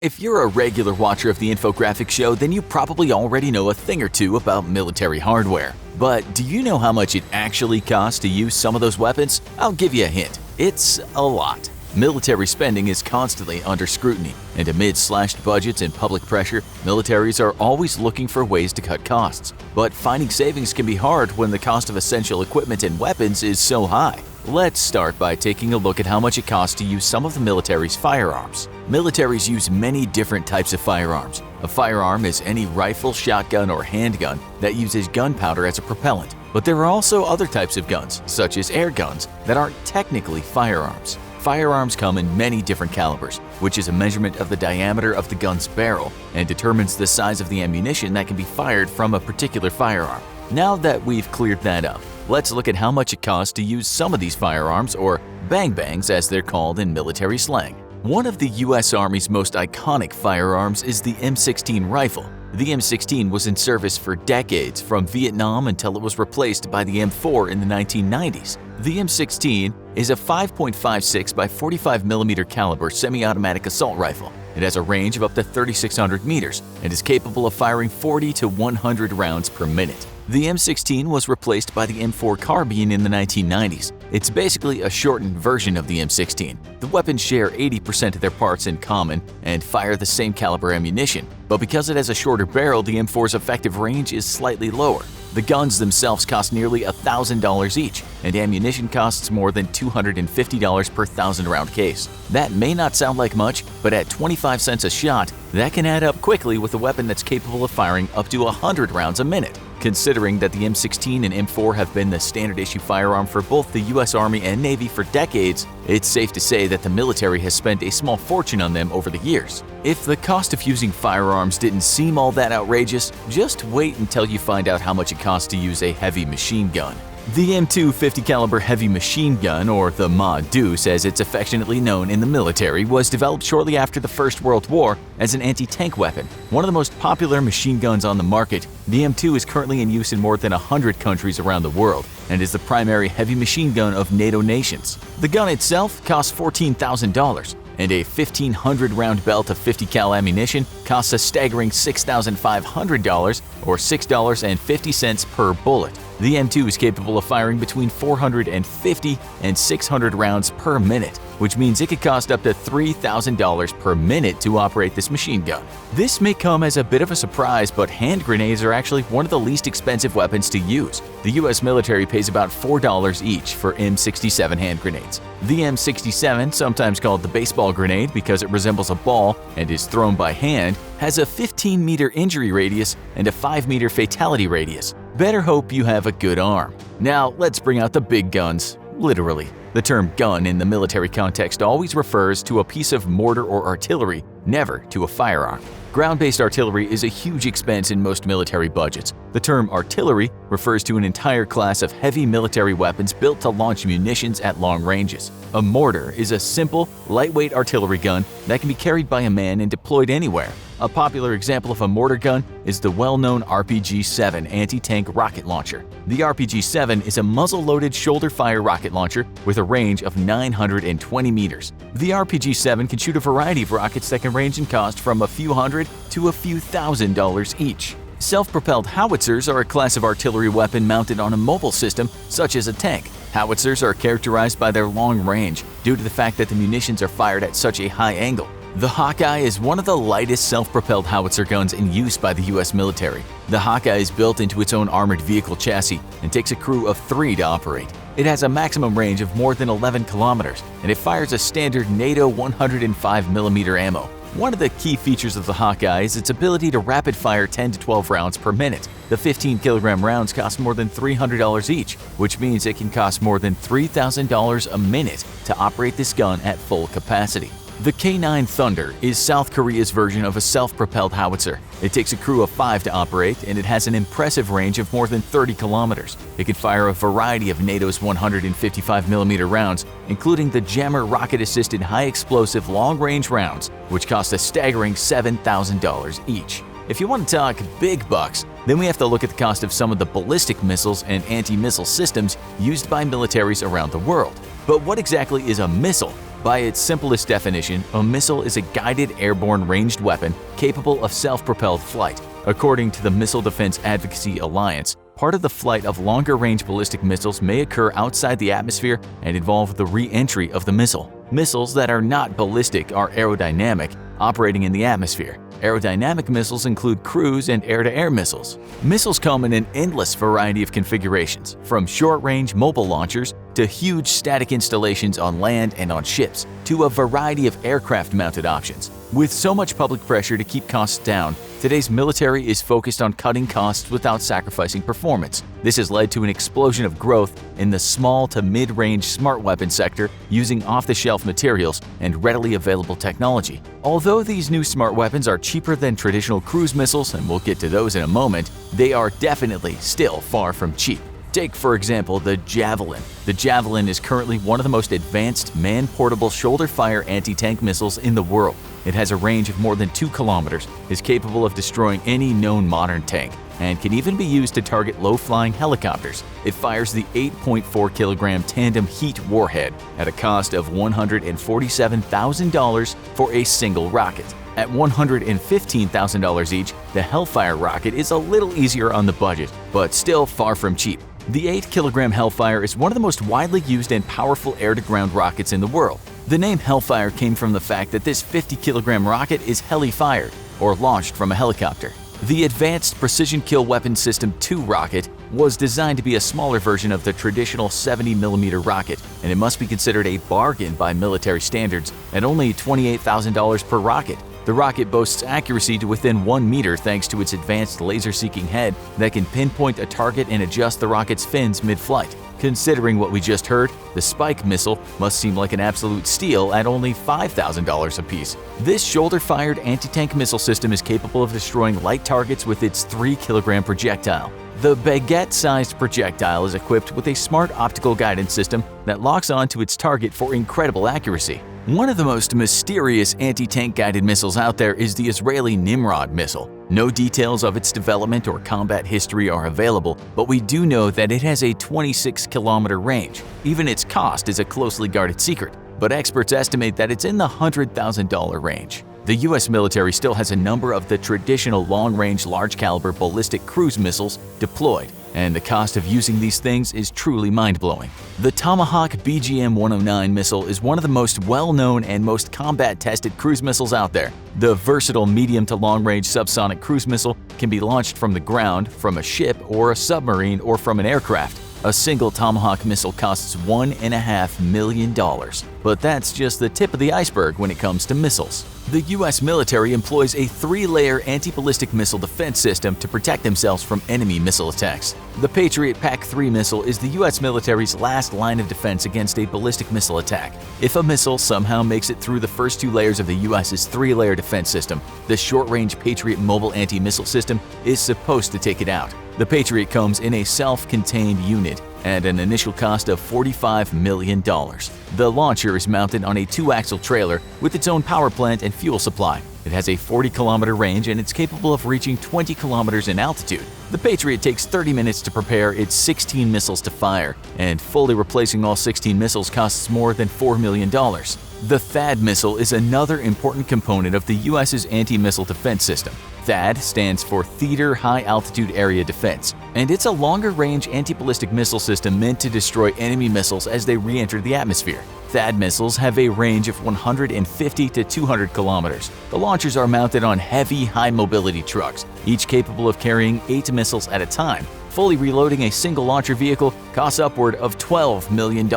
If you're a regular watcher of the Infographics show, then you probably already know a thing or two about military hardware. But do you know how much it actually costs to use some of those weapons? I'll give you a hint. It's a lot. Military spending is constantly under scrutiny, and amid slashed budgets and public pressure, militaries are always looking for ways to cut costs. But finding savings can be hard when the cost of essential equipment and weapons is so high. Let's start by taking a look at how much it costs to use some of the military's firearms. Militaries use many different types of firearms. A firearm is any rifle, shotgun, or handgun that uses gunpowder as a propellant. But there are also other types of guns, such as air guns, that aren't technically firearms. Firearms come in many different calibers, which is a measurement of the diameter of the gun's barrel and determines the size of the ammunition that can be fired from a particular firearm. Now that we've cleared that up, let's look at how much it costs to use some of these firearms, or bang-bangs as they're called in military slang. One of the US Army's most iconic firearms is the M16 rifle. The M16 was in service for decades, from Vietnam until it was replaced by the M4 in the 1990s. The M16 is a 5.56 by 45mm caliber semi-automatic assault rifle. It has a range of up to 3,600 meters and is capable of firing 40 to 100 rounds per minute. The M16 was replaced by the M4 carbine in the 1990s. It's basically a shortened version of the M16. The weapons share 80% of their parts in common and fire the same caliber ammunition, but because it has a shorter barrel, the M4's effective range is slightly lower. The guns themselves cost nearly $1,000 each, and ammunition costs more than $250 per 1,000-round case. That may not sound like much, but at 25 cents a shot, that can add up quickly with a weapon that's capable of firing up to 100 rounds a minute. Considering that the M16 and M4 have been the standard-issue firearm for both the US Army and Navy for decades, it's safe to say that the military has spent a small fortune on them over the years. If the cost of using firearms didn't seem all that outrageous, just wait until you find out how much it costs to use a heavy machine gun. The M2 50 caliber heavy machine gun, or the Ma Deuce as it's affectionately known in the military, was developed shortly after the First World War as an anti-tank weapon. One of the most popular machine guns on the market, the M2 is currently in use in more than 100 countries around the world and is the primary heavy machine gun of NATO nations. The gun itself costs $14,000. And a 1,500-round belt of 50 cal ammunition costs a staggering $6,500 or $6.50 per bullet. The M2 is capable of firing between 450 and 600 rounds per minute, which means it could cost up to $3,000 per minute to operate this machine gun. This may come as a bit of a surprise, but hand grenades are actually one of the least expensive weapons to use. The US military pays about $4 each for M67 hand grenades. The M67, sometimes called the baseball grenade because it resembles a ball and is thrown by hand, has a 15-meter injury radius and a 5-meter fatality radius. Better hope you have a good arm. Now let's bring out the big guns, literally. The term gun in the military context always refers to a piece of mortar or artillery, never to a firearm. Ground-based artillery is a huge expense in most military budgets. The term artillery refers to an entire class of heavy military weapons built to launch munitions at long ranges. A mortar is a simple, lightweight artillery gun that can be carried by a man and deployed anywhere. A popular example of a mortar gun is the well-known RPG-7 anti-tank rocket launcher. The RPG-7 is a muzzle-loaded shoulder-fire rocket launcher with a range of 920 meters. The RPG-7 can shoot a variety of rockets that can range in cost from a few hundred to a few $1,000s each. Self-propelled howitzers are a class of artillery weapon mounted on a mobile system, such as a tank. Howitzers are characterized by their long range due to the fact that the munitions are fired at such a high angle. The Hawkeye is one of the lightest self-propelled howitzer guns in use by the US military. The Hawkeye is built into its own armored vehicle chassis and takes a crew of 3 to operate. It has a maximum range of more than 11 kilometers, and it fires a standard NATO 105mm ammo. One of the key features of the Hawkeye is its ability to rapid-fire 10 to 12 rounds per minute. The 15-kilogram rounds cost more than $300 each, which means it can cost more than $3,000 a minute to operate this gun at full capacity. The K9 Thunder is South Korea's version of a self-propelled howitzer. It takes a crew of 5 to operate, and it has an impressive range of more than 30 kilometers. It can fire a variety of NATO's 155mm rounds, including the Jammer rocket-assisted high-explosive long-range rounds, which cost a staggering $7,000 each. If you want to talk big bucks, then we have to look at the cost of some of the ballistic missiles and anti-missile systems used by militaries around the world. But what exactly is a missile? By its simplest definition, a missile is a guided airborne ranged weapon capable of self-propelled flight. According to the Missile Defense Advocacy Alliance, part of the flight of longer-range ballistic missiles may occur outside the atmosphere and involve the re-entry of the missile. Missiles that are not ballistic are aerodynamic, operating in the atmosphere. Aerodynamic missiles include cruise and air-to-air missiles. Missiles come in an endless variety of configurations, from short-range mobile launchers to huge static installations on land and on ships, to a variety of aircraft-mounted options. With so much public pressure to keep costs down, today's military is focused on cutting costs without sacrificing performance. This has led to an explosion of growth in the small to mid-range smart weapon sector using off-the-shelf materials and readily available technology. Although these new smart weapons are cheaper than traditional cruise missiles, and we'll get to those in a moment, they are definitely still far from cheap. Take, for example, the Javelin. The Javelin is currently one of the most advanced man-portable shoulder-fire anti-tank missiles in the world. It has a range of more than 2 kilometers, is capable of destroying any known modern tank, and can even be used to target low-flying helicopters. It fires the 8.4 kilogram tandem heat warhead at a cost of $147,000 for a single rocket. At $115,000 each, the HELLFIRE rocket is a little easier on the budget, but still far from cheap. The 8-kilogram HELLFIRE is one of the most widely used and powerful air-to-ground rockets in the world. The name HELLFIRE came from the fact that this 50-kilogram rocket is heli-fired, or launched from a helicopter. The Advanced Precision Kill Weapon System 2 rocket was designed to be a smaller version of the traditional 70mm rocket, and it must be considered a bargain by military standards at only $28,000 per rocket. The rocket boasts accuracy to within 1 meter thanks to its advanced laser-seeking head that can pinpoint a target and adjust the rocket's fins mid-flight. Considering what we just heard, the Spike missile must seem like an absolute steal at only $5,000 apiece. This shoulder-fired anti-tank missile system is capable of destroying light targets with its 3-kilogram projectile. The baguette-sized projectile is equipped with a smart optical guidance system that locks onto its target for incredible accuracy. One of the most mysterious anti-tank guided missiles out there is the Israeli Nimrod missile. No details of its development or combat history are available, but we do know that it has a 26-kilometer range. Even its cost is a closely guarded secret, but experts estimate that it's in the $100,000 range. The US military still has a number of the traditional long-range large-caliber ballistic cruise missiles deployed, and the cost of using these things is truly mind-blowing. The Tomahawk BGM-109 missile is one of the most well-known and most combat-tested cruise missiles out there. The versatile medium to long-range subsonic cruise missile can be launched from the ground, from a ship or a submarine, or from an aircraft. A single Tomahawk missile costs $1.5 million. But that's just the tip of the iceberg when it comes to missiles. The US military employs a 3-layer anti-ballistic missile defense system to protect themselves from enemy missile attacks. The Patriot PAC-3 missile is the US military's last line of defense against a ballistic missile attack. If a missile somehow makes it through the first 2 layers of the US's 3-layer defense system, the short-range Patriot mobile anti-missile system is supposed to take it out. The Patriot comes in a self-contained unit at an initial cost of $45 million. The launcher is mounted on a 2-axle trailer with its own power plant and fuel supply. It has a 40-kilometer range and it's capable of reaching 20 kilometers in altitude. The Patriot takes 30 minutes to prepare its 16 missiles to fire, and fully replacing all 16 missiles costs more than $4 million. The THAAD missile is another important component of the US's anti-missile defense system. THAAD stands for Theater High Altitude Area Defense, and it's a longer-range anti-ballistic missile system meant to destroy enemy missiles as they re-enter the atmosphere. THAAD missiles have a range of 150 to 200 kilometers. The launchers are mounted on heavy, high-mobility trucks, each capable of carrying 8 missiles at a time. Fully reloading a single launcher vehicle costs upward of $12 million.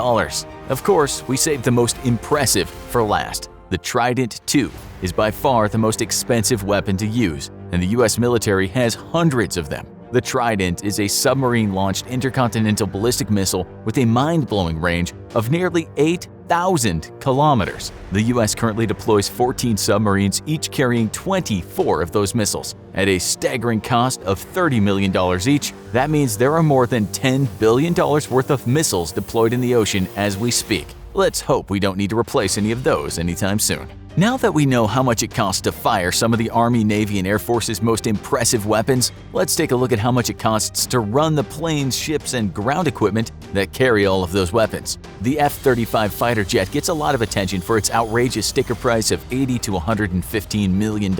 Of course, we saved the most impressive for last. The Trident II is by far the most expensive weapon to use, and the US military has hundreds of them. The Trident is a submarine-launched intercontinental ballistic missile with a mind-blowing range of nearly 8,000 kilometers. The US currently deploys 14 submarines, each carrying 24 of those missiles. At a staggering cost of $30 million each, that means there are more than $10 billion worth of missiles deployed in the ocean as we speak. Let's hope we don't need to replace any of those anytime soon. Now that we know how much it costs to fire some of the Army, Navy, and Air Force's most impressive weapons, let's take a look at how much it costs to run the planes, ships, and ground equipment that carry all of those weapons. The F-35 fighter jet gets a lot of attention for its outrageous sticker price of $80 to $115 million,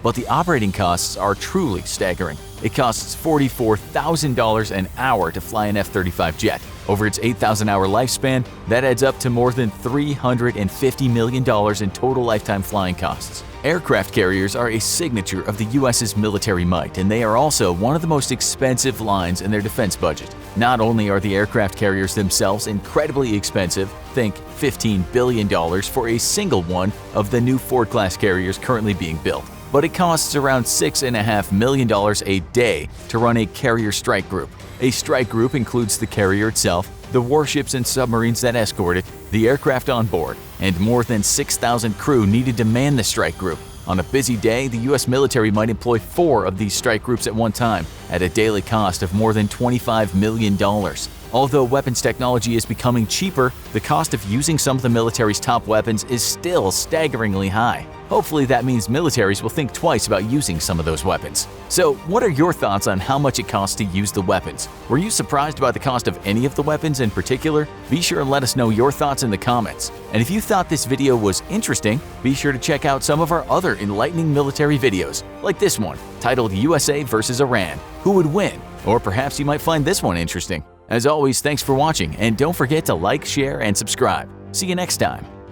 but the operating costs are truly staggering. It costs $44,000 an hour to fly an F-35 jet. Over its 8,000-hour lifespan, that adds up to more than $350 million in total lifetime flying costs. Aircraft carriers are a signature of the U.S.'s military might, and they are also one of the most expensive lines in their defense budget. Not only are the aircraft carriers themselves incredibly expensive, think $15 billion for a single one of the new Ford-class carriers currently being built, but it costs around $6.5 million a day to run a carrier strike group. A strike group includes the carrier itself, the warships and submarines that escort it, the aircraft on board, and more than 6,000 crew needed to man the strike group. On a busy day, the U.S. military might employ 4 of these strike groups at one time, at a daily cost of more than $25 million. Although weapons technology is becoming cheaper, the cost of using some of the military's top weapons is still staggeringly high. Hopefully that means militaries will think twice about using some of those weapons. So, what are your thoughts on how much it costs to use the weapons? Were you surprised by the cost of any of the weapons in particular? Be sure and let us know your thoughts in the comments. And if you thought this video was interesting, be sure to check out some of our other enlightening military videos, like this one, titled USA vs. Iran, Who Would Win? Or perhaps you might find this one interesting. As always, thanks for watching, and don't forget to like, share, and subscribe. See you next time.